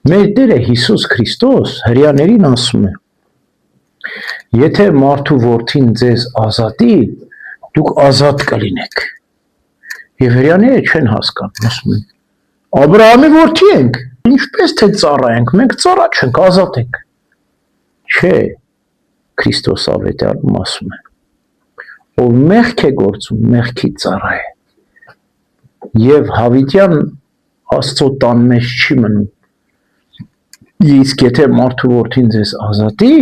Մեր Տերը Հիսուս Քրիստոս հրեաներին ասում է. Եթե մարդու որդին ձեզ ազատի, դուք ազատ կլինեք։ Եվ հրեաները չեն հասկանում, ասում են. Աբրահամի որդի ենք, ինչպես թե ծառա ենք, մենք ծառա չենք, ազատ ենք։ Չէ, Քրիստոս ավետարանում ասում է. ով մեղք է գործում, մեղքի ծառա է։ Եվ հավիտյան Աստծո տան մեջ չի մնում։ Իսկ եթե մարդու որդին ձեզ ազատի,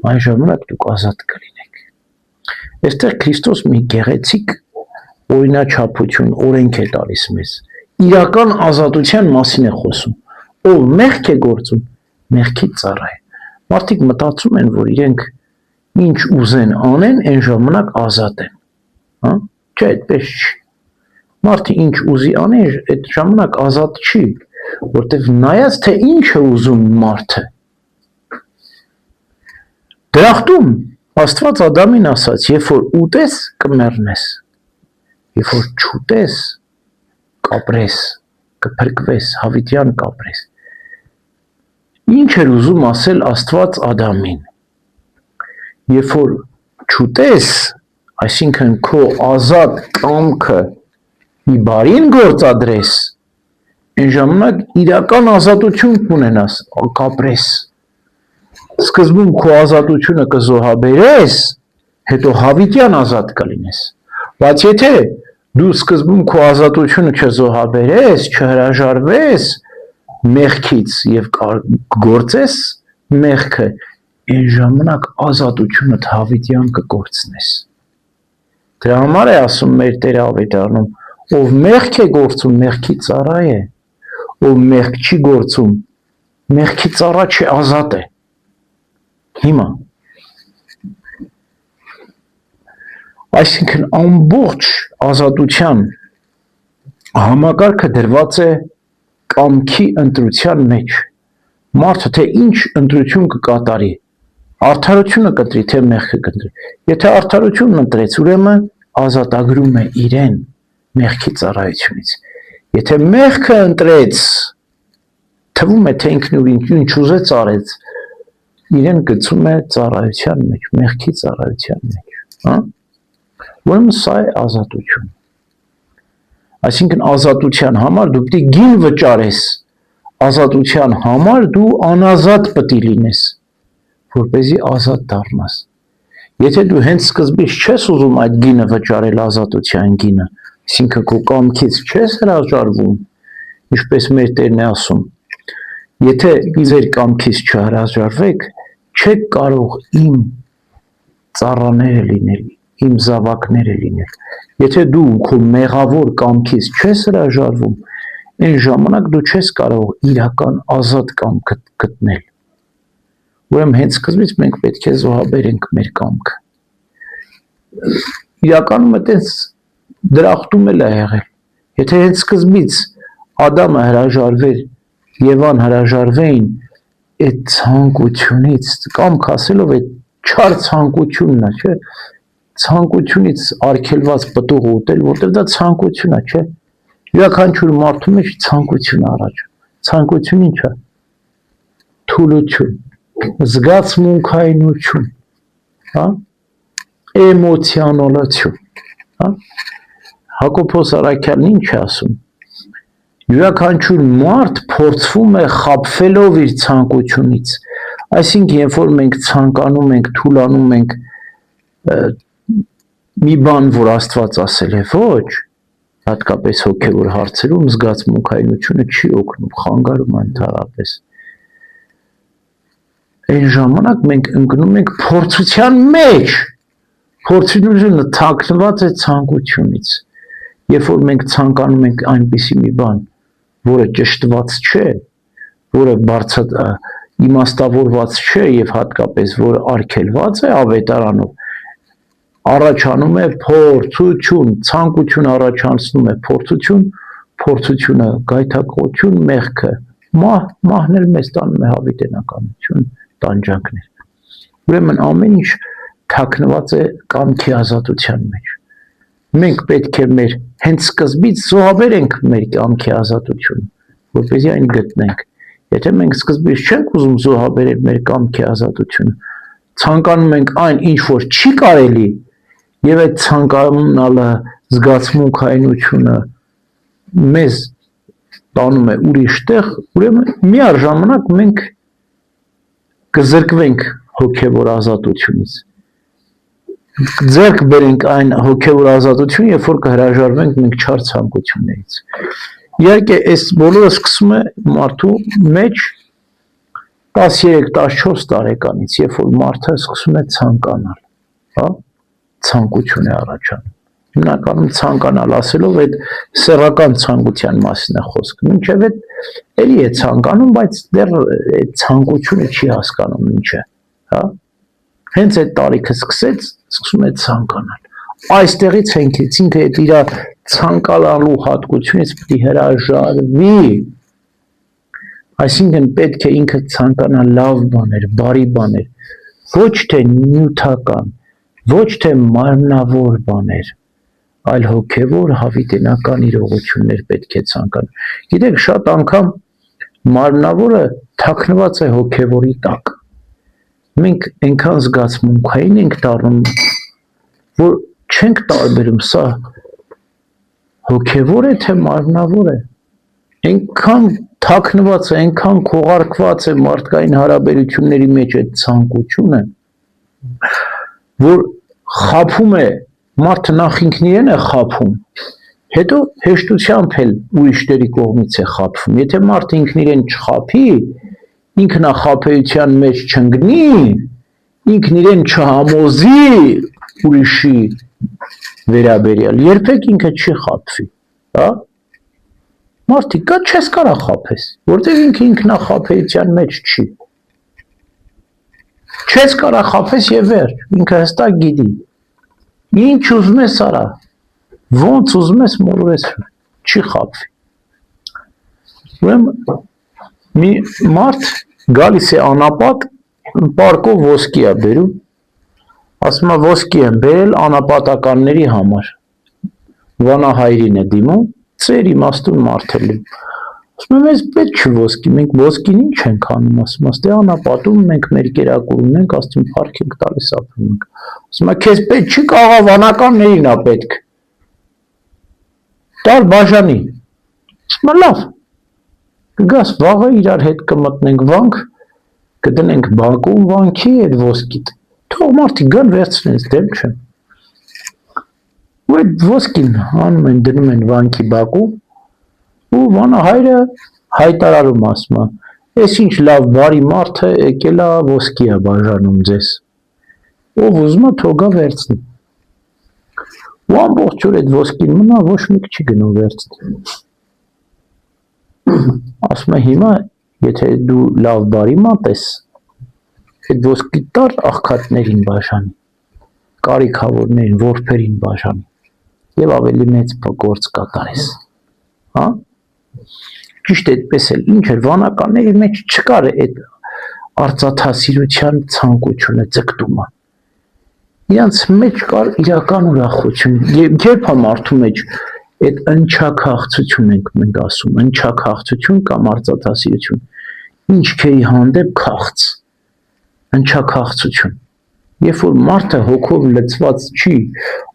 այն ժամանակ դուք ազատ կլինեք։ Այստեղ Քրիստոս մի գեղեցիկ օրինաչափություն, օրենք է տալիս մեզ։ Իրական ազատության մասին է խոսում։ Ով մեղք է գործում, մեղքի ծառա է։ Մարդիկ մտածում են, որ իրենք ինչ ուզեն անեն, այն ժամանակ ազատ են։ Հա? Չէ, այդպես չի։ Մարդը ինչ ուզի անի, այդ ժամանակ ազատ չի, որտեղ նայած թե ինչ է ուզում մարդը։ Դրախտում Աստված Ադամին ասաց, երբ որ ուտես, կմեռնես, երբ որ չուտես, կապրես, կփրկվես, հավիտյան կապրես։ Ինչ էր ուզում ասել Աստված Ադամին։ Երբ որ չուտես, այսինքն քո ազատ կամքը մի բարին գործադրես, այն ժամանակ իրական ազատություն կունենաս, կապրես։ Սկզբում քո ազատությունը կզոհաբերես, հետո հավիտյան ազատ կլինես։ Բայց եթե դու սկզբում քո ազատությունը չզոհաբերես, չհրաժարվես մեղքից եւ գործես մեղքը, այն ժամանակ ազատությունդ հավիտյան կկորցնես։ Դրա համար է ասում մեր Տերը ավետարանում, ով մեղք է գործում, մեղքի ծառա է, ով մեղք չի գործում, մեղքի ծառա չէ, ազատ է։ Հիմա այսինքն ամբողջ ազատության համակարգը դրված է կամքի ընտրության մեջ։ Մարդը թե ինչ ընտրություն կկատարի, արդարությունը կտրի, թե մեղքը կտրի։ Եթե արդարությունն ընտրեց, ուրեմն ազատագրում է իրեն մեղքի ծառայությունից։ Եթե մեղքը ընտրեց, թվում է թե ինքն ինչ ուզեց արեց, իրեն գցում է ծառայության մեջ, մեղքի ծառայության մեջ, հա? Ուրեմն սա է ազատություն։ Այսինքն ազատության համար դու պետք է գին վճարես, ազատության համար դու անազատ պետք է լինես, որպեսզի ազատ դառնաս։ Եթե դու հենց սկզբից չես ուզում այդ գինը վճարել ազատության գինը, այսինքն քո կամքից չես հրաժարվում, ինչպես մեր Տերն է ասում, եթե ձեր կամքից չհրաժարվեք, չեք կարող իմ ծառաները լինել, իմ զավակները լինել։ Եթե դու քո մեղավոր կամքից չես հրաժարվում, այն ժամանակ դու չես կարող իրական ազատ կամք գտնել։ Ուրեմն հենց սկզբից մենք պետք է զոհաբերենք մեր կամքը։ Իրականում այդպես դրախտում էլ է եղել։ Եթե հենց սկզբից Ադամը հրաժարվեր, Եվան հրաժարվեին այդ ցանկությունից, կամք ասելով այդ չար ցանկությունն է, չէ՞, ցանկությունից արգելված պտուղ ուտել, որտեղ դա ցանկություն է, չէ՞։ Յուրաքանչյուր մարդու մեջ ցանկություն առաջ։ Ցանկություն ի՞նչ է։ Թուլություն, զգացմունքայնություն, հա, էմոցիոնալություն, հա։ Հակոբոս Առաքյալն ինչ է ասում։ Յուրաքանչյուր մարդ փորձվում է խաբվելով իր ցանկությունից։ Այսինքն, երբ որ մենք ցանկանում ենք, թուլանում ենք մի բան, որ Աստված ասել է ոչ, հատկապես հոգևոր հարցերում զգացմունքայնությունը չի օգնում, խանգարում ընդհանրապես։ Այն ժամանակ մենք ընկնում ենք փորձության մեջ։ Փորձությունը թաքնված է ցանկությունից։ Երբ որ մենք ցանկանում ենք այնպիսի մի բան, որը ճշտված չէ, որը իմաստավորված չէ եւ հատկապես որը արգելված է ավետարանով, առաջանում է փորձություն, ցանկություն առաջացնում է փորձություն, փորձությունը գայթակղություն, մեղքը, մահն էլ մեզ տանում է հավիտենականություն, տանջանքներ։ Ուրեմն ամեն ինչ թաքնված է կամքի ազատության մեջ։ Մենք պետք է մեր հենց սկզբից զոհաբերենք մեր կամքի ազատությունը, որպեսզի այն գտնենք։ Եթե մենք սկզբից չենք ուզում զոհաբերել մեր կամքի ազատությունը, ցանկանում ենք այն, ինչ որ չի կարելի, եւ այդ ցանկանալը զգացմունքայնությունը մեզ տանում է ուրիշ տեղ, ուրեմն միաժամանակ մենք կզրկվենք հոգևոր ազատությունից։ Ձեռք բերենք այն հոգևոր ազատությունը, երբ որ կհրաժարվենք մենք չար ցանկություններից։ Իհարկե, այս բոլորը սկսում է մարդու մեջ 13-14 տարեկանից, երբ որ մարդը սկսում է ցանկանալ, հա, ցանկություն է առաջանում։ Հիմնականում ցանկանալ ասելով այդ սեռական ցանկության մասին է խոսքը։ Մինչև այդ էլի է ցանկանում, բայց դեռ այդ ցանկությունը չի հասկանում ինչ է, հա։ Հենց այդ տարիքը սկսում է ցանկանալ։ Այստեղից ինքը այդ իր ցանկանալու հատկությունից պետք է հրաժարվի։ Այսինքն պետք է ինքը ցանկանա լավ բաներ, բարի բաներ, ոչ թե նյութական, ոչ թե մարմնավոր բաներ, այլ հոգևոր հավիտենական իրողություններ պետք է ցանկանա։ Գիտեք, շատ անգամ մարմնավորը թաքնված է հոգևորի տակ։ Մենք այնքան զգացմունքային ենք դառնում, որ չենք տարբերում սա հոգևոր է թե մարմնավոր է, այնքան թաքնված է, այնքան քողարկված է մարդկային հարաբերությունների մեջ այդ ցանկությունը, որ խաբում է, մարդը նախ ինքն իրեն է խաբում, հետո հեշտությամբ էլ ուրիշների կողմից է խաբվում։ Եթե մարդը ինքն իրեն չխաբի, ինքնախաբեության մեջ չընկնի, ինքն իրեն չհամոզի ուրիշի վերաբերյալ, երբեք ինքը չի խաբվի, հա։ Մարդիկ կա չես կարա խաբես, որտեղ ինքը ինքնախաբեության մեջ չի։ Չես կարա խաբես եւ վերջ, ինքը հստակ գիտի։ Ինչ ուզում ես արա, ոնց ուզում ես մորուես, չի խաբվի։ Ուրեմն մի մարդ գալիս է անապատ, պարկով ոսկի է բերում, ասում է ոսկի եմ բերել անապատականների համար։ Վանահայրին է դիմում, ծեր իմաստուն մարդ է լինում։ Ասում եմ, ես պետք չի ոսկի, մենք ոսկին ինչ ենք անում, ասում եմ, դե անապատում մենք մեր կերակուրն ենք, ասում փառք ենք տալիս ապրում ենք։ Ասում եմ, քեզ պետք չի, կաղավանականներին է պետք։ Տալ բաժանի։ Ասում եմ, լավ։ Գաս վաղը իրար հետ կմտնենք վանք, կդնենք բակում վանքի այդ ոսկիդ։ Թող մարդիկ գան վերցնեն, դեմ չեմ։ Ու այդ ոսկին անում են, դնում են վանքի բակում, ու վանահայրը հայտարարում ասում է, այս ինչ լավ բարի մարդ է, եկել է ոսկի է բաժանում ձեզ։ Ով ուզում է թող գա վերցնի։ Ու ամբողջ օր այդ ոսկին մնա, ոչ մեկ չի գնում վերցնի։ Ասում է հիմա, եթե դու լավ բարի մարդ ես, այդ ոսկի տար աղքատներին բաժանի, կարիքավորներին, որբերին բաժանի եւ ավելի մեծ գործ կատարես։ Հա? Ճիշտ այդպես էլ ինչ էր վանականների մեջ չկար այդ արծաթասիրության ցանկությունը, ձգտումը։ Իրանց մեջ կար իրական ուրախություն։ Երբ մարդու մեջ այդ ընչաքաղցություն ենք մենք ասում, ընչաքաղցություն կամ արծաթասիրություն, ինչքերի հանդեպ քաղց, ընչաքաղցություն։ Երբ որ մարդը հոգով լցված չի,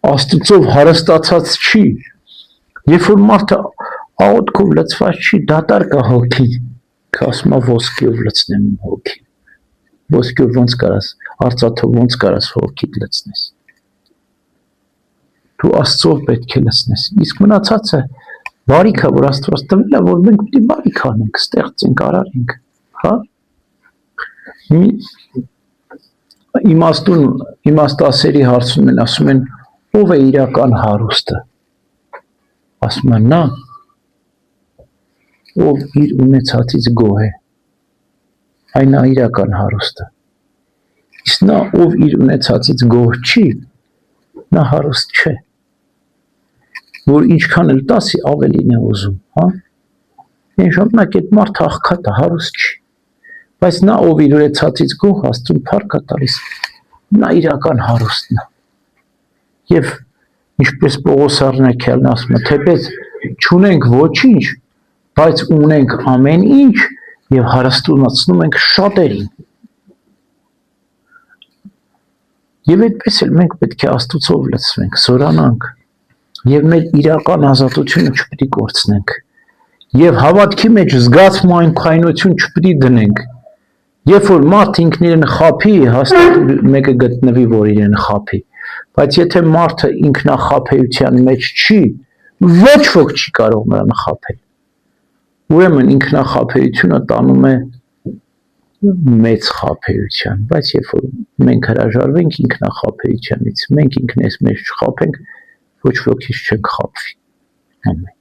Աստծով հարստացած չի, երբ որ մարդը աղոթքով լցված չի, դատարկ է հոգին, ասում է ոսկիով լցնեմ հոգին, ոսկիով ոնց կարաս, արծաթով ոնց կարաս հոգիդ լցնես, դու Աստծով պետք է լցնես, իսկ մնացածը բարիքա, որ Աստված տվել է, որ մենք պիտի բարիք անենք, ստեղծենք, արարենք, հա։ Իմաստասերի հարցում են, ասում են, ով է իրական հարուստը, ասում են նա, ով իր ունեցածից գոհ է, այն է իրական հարուստը, իսկ նա, ով իր ունեցածից գոհ չի, նա հարուստ չէ, որ ինչքան էլ տասի ավելին է ուզում, հա, այն ժամանակ այդ մարդը աղքատ է, հարուստ չի, բայց նա, ով իր ունեցածից գոհ, Աստծուն փառք է տալիս, նա իրական հարուստն է, եւ ինչպես Պողոս առաքյալն ասում է, թեպետ չունենք ոչինչ, բայց ունենք ամեն ինչ եւ հարստությունացնում ենք շատերին։ Եվ այդպես էլ մենք պետք է Աստծով լցվենք, զորանանք եւ մեր իրական ազատությունը չպետք է կորցնենք եւ հավատքի մեջ զգացում այնքայնություն չպետք է դնենք, երբ որ մարդ ինքն իրեն խափի, հաստատ մեկը գտնվի, որ իրեն խափի, բայց եթե մարդը ինքնախաբեության մեջ չի, ոչ ոք չի կարող նրան խաբել։ Ուրեմն ինքնախաբեությունը տանում է մեծ խաբեության, բայց երբ որ մենք հրաժարվենք ինքնախաբեությանից, մենք ինքներս մեզ չխաբենք, ոչ ոքից չենք խաբվի։ Ամեն։